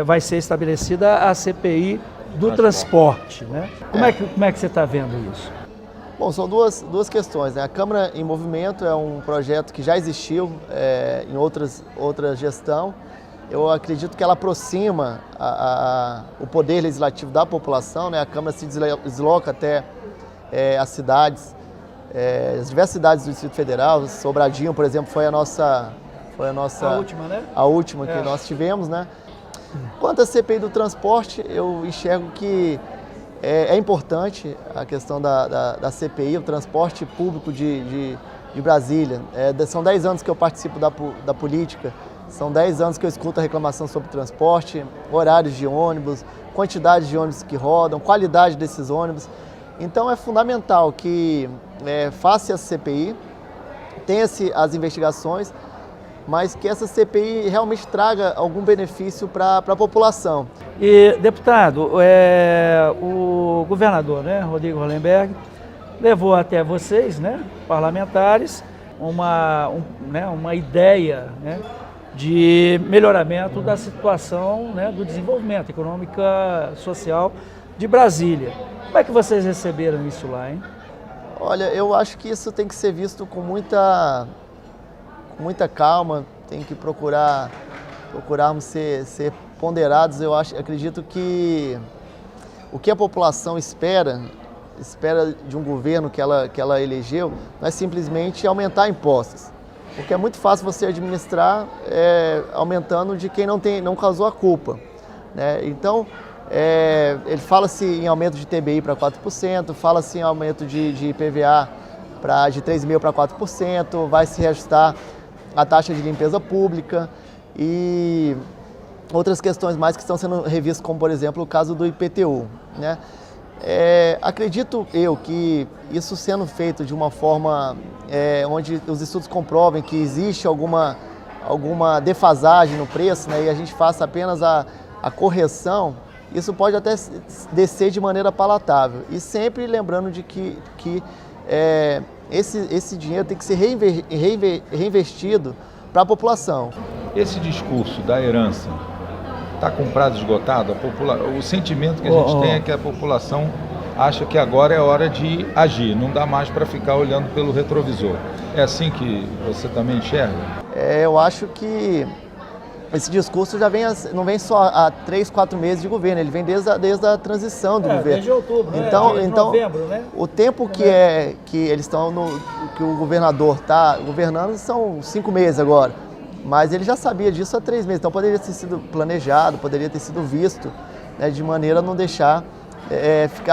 vai ser estabelecida a CPI do transporte, né? Como é que você está vendo isso? Bom, são duas questões, né? A Câmara em Movimento é um projeto que já existiu em outra gestão. Eu acredito que ela aproxima o poder legislativo da população, né? A Câmara se desloca até as cidades, as diversas cidades do Distrito Federal. Sobradinho, por exemplo, foi a última, né? A última que nós tivemos, né? Quanto à CPI do transporte, eu enxergo que é importante a questão da CPI, o transporte público de Brasília. São 10 anos que eu participo da política, São 10 anos que eu escuto a reclamação sobre transporte, horários de ônibus, quantidade de ônibus que rodam, qualidade desses ônibus. Então é fundamental que faça essa CPI, tenha-se as investigações, mas que essa CPI realmente traga algum benefício para a população. E, deputado, o governador, né, Rodrigo Hollenberg, levou até vocês, né, parlamentares, uma ideia, né, de melhoramento da situação, né, do desenvolvimento econômico social de Brasília. Como é que vocês receberam isso lá, hein? Olha, eu acho que isso tem que ser visto com muita calma, tem que procurarmos ser ponderados. Eu acredito que o que a população espera de um governo que ela elegeu não é simplesmente aumentar impostos, porque é muito fácil você administrar aumentando de quem não causou a culpa, né? Então, ele fala-se em aumento de TBI para 4%, fala-se em aumento de IPVA de 3,5% para 4%, vai se reajustar a taxa de limpeza pública e outras questões mais que estão sendo revistas, como, por exemplo, o caso do IPTU, né? Acredito eu que isso sendo feito de uma forma onde os estudos comprovem que existe alguma defasagem no preço, né, e a gente faça apenas a correção, isso pode até descer de maneira palatável. E sempre lembrando de que esse dinheiro tem que ser reinvestido para a população. Esse discurso da herança está com prazo esgotado? O sentimento que a gente tem é que a população acha que agora é hora de agir, não dá mais para ficar olhando pelo retrovisor. É assim que você também enxerga? Eu acho que esse discurso não vem só há 3, 4 meses de governo, ele vem desde a transição do governo. Desde outubro, né? Então, novembro, né? O tempo que eles estão que o governador está governando são 5 meses agora. Mas ele já sabia disso há 3 meses, então poderia ter sido planejado, poderia ter sido visto, né, de maneira a não deixar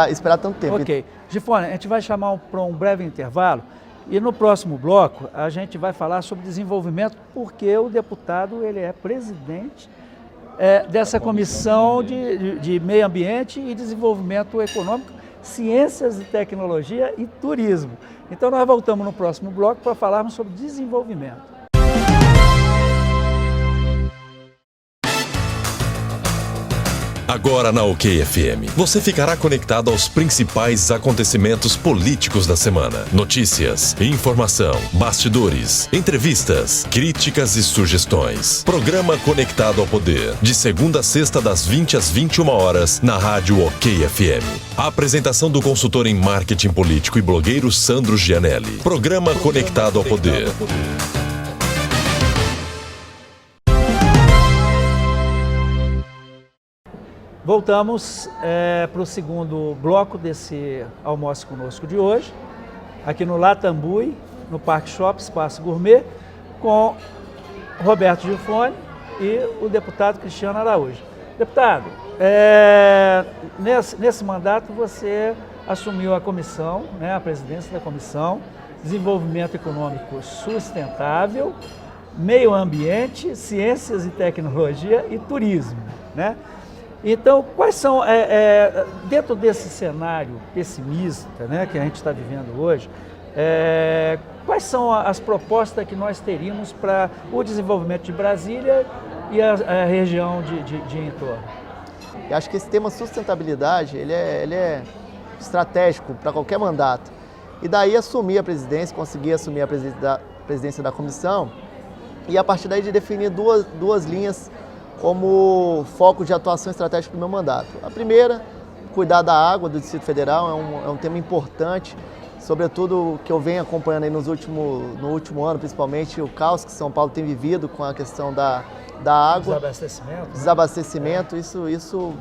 esperar tanto tempo. Ok. Gifone, a gente vai chamar para um breve intervalo e no próximo bloco a gente vai falar sobre desenvolvimento, porque o deputado ele é presidente dessa comissão de meio ambiente e desenvolvimento econômico, ciências e tecnologia e turismo. Então nós voltamos no próximo bloco para falarmos sobre desenvolvimento. Agora na OK FM, você ficará conectado aos principais acontecimentos políticos da semana. Notícias, informação, bastidores, entrevistas, críticas e sugestões. Programa Conectado ao Poder, de segunda a sexta das 20 às 21 horas, na rádio OK FM. A apresentação do consultor em marketing político e blogueiro Sandro Gianelli. Programa Conectado ao Poder. Voltamos para o segundo bloco desse Almoço Conosco de hoje, aqui no Latambui, no Parque Shop, Espaço Gourmet, com Roberto Gifone e o deputado Cristiano Araújo. Deputado, nesse mandato você assumiu a comissão, né, a presidência da Comissão Desenvolvimento Econômico Sustentável, Meio Ambiente, Ciências e Tecnologia e Turismo, né? Então, quais são, dentro desse cenário pessimista, né, que a gente está vivendo hoje, quais são as propostas que nós teríamos para o desenvolvimento de Brasília e a região de entorno? Eu acho que esse tema sustentabilidade, ele é estratégico para qualquer mandato. E daí assumir a presidência, conseguir assumir a presidência da comissão e a partir daí de definir duas linhas como foco de atuação estratégica do meu mandato. A primeira, cuidar da água do Distrito Federal, é um tema importante, sobretudo que eu venho acompanhando aí no último ano, principalmente o caos que São Paulo tem vivido com a questão da água. Desabastecimento. Isso,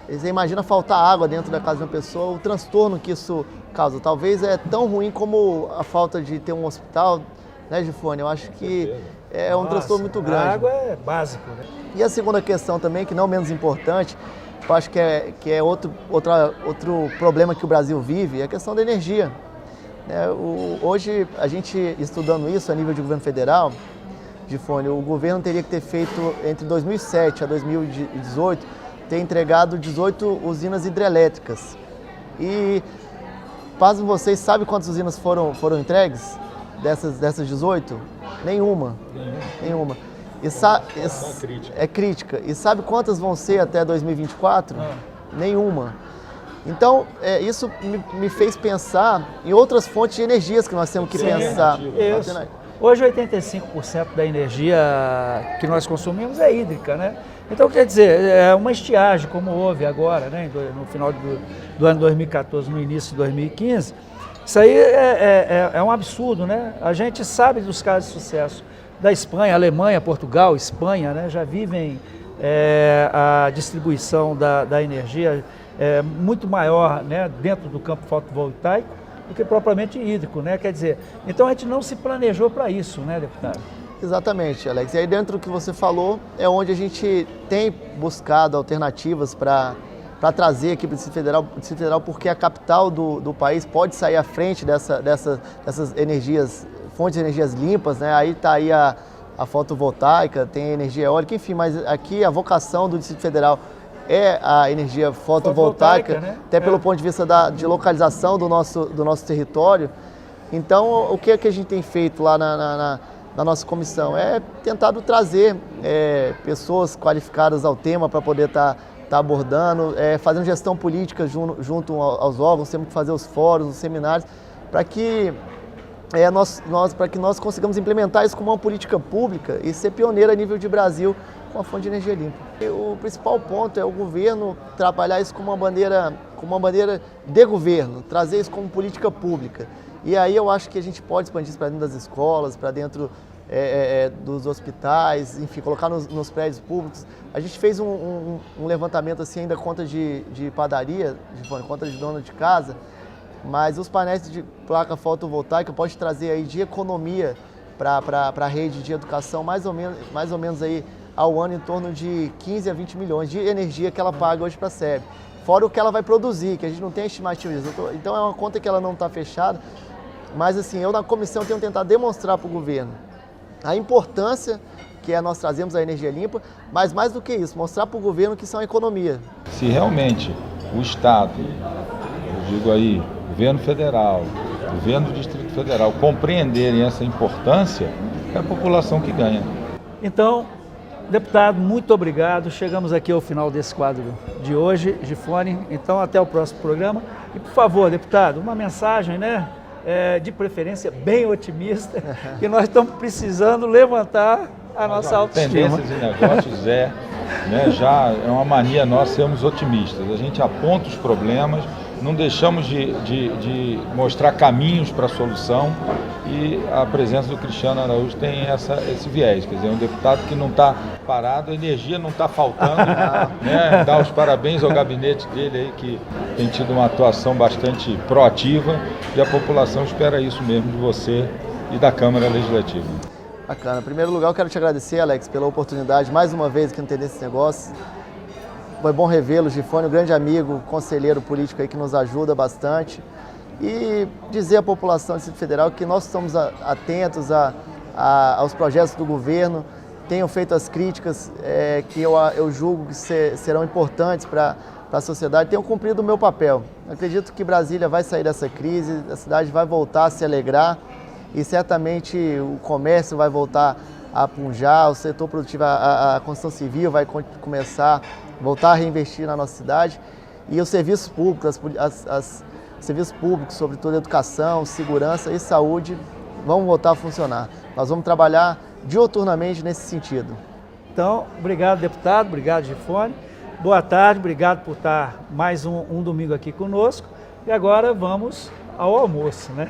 você imagina faltar água dentro da casa de uma pessoa, o transtorno que isso causa. Talvez é tão ruim como a falta de ter um hospital, né, Gifone? Eu acho que é um transtorno muito grande. A água é básico, né? E a segunda questão também, que não menos importante, eu acho que é outro problema que o Brasil vive, é a questão da energia. Hoje, a gente estudando isso a nível de governo federal, Gifone, o governo teria que ter feito, entre 2007 a 2018, ter entregado 18 usinas hidrelétricas. E, pasmem vocês, sabe quantas usinas foram entregues dessas 18? Nenhuma. É crítica. E sabe quantas vão ser até 2024? Nenhuma. Então, isso me fez pensar em outras fontes de energias que nós temos que pensar. Isso. Hoje, 85% da energia que nós consumimos é hídrica, né? Então, quer dizer, é uma estiagem, como houve agora, né? No final do ano 2014, no início de 2015. Isso aí é um absurdo, né? A gente sabe dos casos de sucesso da Espanha, Alemanha, Portugal, Espanha, né? Já vivem a distribuição da energia muito maior, né? Dentro do campo fotovoltaico do que propriamente hídrico, né? Quer dizer, então a gente não se planejou para isso, né, deputado? Exatamente, Alex. E aí dentro do que você falou é onde a gente tem buscado alternativas para trazer aqui para o Distrito Federal, porque a capital do país pode sair à frente dessas energias, fontes de energias limpas, né? Aí está aí a fotovoltaica, tem a energia eólica, enfim, mas aqui a vocação do Distrito Federal é a energia fotovoltaica, né? Até pelo ponto de vista de localização do nosso território. Então, o que é que a gente tem feito lá na nossa comissão? É tentado trazer pessoas qualificadas ao tema para poder estar abordando, fazendo gestão política junto aos órgãos, temos que fazer os fóruns, os seminários, para que nós consigamos implementar isso como uma política pública e ser pioneiro a nível de Brasil com a fonte de energia limpa. E o principal ponto é o governo trabalhar isso como uma bandeira de governo, trazer isso como política pública. E aí eu acho que a gente pode expandir isso para dentro das escolas, para dentro dos hospitais, enfim, colocar nos prédios públicos. A gente fez um levantamento assim, ainda conta de padaria, conta de dona de casa, mas os painéis de placa fotovoltaica podem trazer aí de economia para a rede de educação mais ou menos aí ao ano em torno de 15 a 20 milhões de energia que ela paga hoje para a SEB. Fora o que ela vai produzir, que a gente não tem estimativa disso. Então é uma conta que ela não está fechada, mas assim, eu na comissão tenho tentado demonstrar para o governo a importância que nós trazemos a energia limpa, mas mais do que isso, mostrar para o governo que isso é uma economia. Se realmente o Estado, eu digo aí, governo federal, governo do Distrito Federal, compreenderem essa importância, é a população que ganha. Então, deputado, muito obrigado. Chegamos aqui ao final desse quadro de hoje, Gifone. Então, até o próximo programa. E, por favor, deputado, uma mensagem, né? De preferência bem otimista, que nós estamos precisando levantar a nossa autoestima. Tendências e negócios já é uma mania nós sermos otimistas. A gente aponta os problemas, não deixamos de mostrar caminhos para a solução, e a presença do Cristiano Araújo tem esse viés, quer dizer, um deputado que não está parado, a energia não está faltando, né? Dar os parabéns ao gabinete dele aí, que tem tido uma atuação bastante proativa, e a população espera isso mesmo de você e da Câmara Legislativa. Bacana. Em primeiro lugar, eu quero te agradecer, Alex, pela oportunidade, mais uma vez aqui no Tendências e Negócios. Foi bom revê-lo, Gifone, um grande amigo, conselheiro político aí que nos ajuda bastante. E dizer à população do Distrito Federal que nós estamos atentos aos projetos do governo, tenho feito as críticas que eu julgo que serão importantes para a sociedade, tenho cumprido o meu papel. Acredito que Brasília vai sair dessa crise, a cidade vai voltar a se alegrar e certamente o comércio vai voltar a punjar, o setor produtivo, a construção civil vai começar a voltar a reinvestir na nossa cidade, e os serviços públicos, serviços públicos, sobretudo educação, segurança e saúde, vão voltar a funcionar. Nós vamos trabalhar diuturnamente nesse sentido. Então, obrigado, deputado, obrigado, Gifone. Boa tarde, obrigado por estar mais um domingo aqui conosco. E agora vamos ao almoço, né?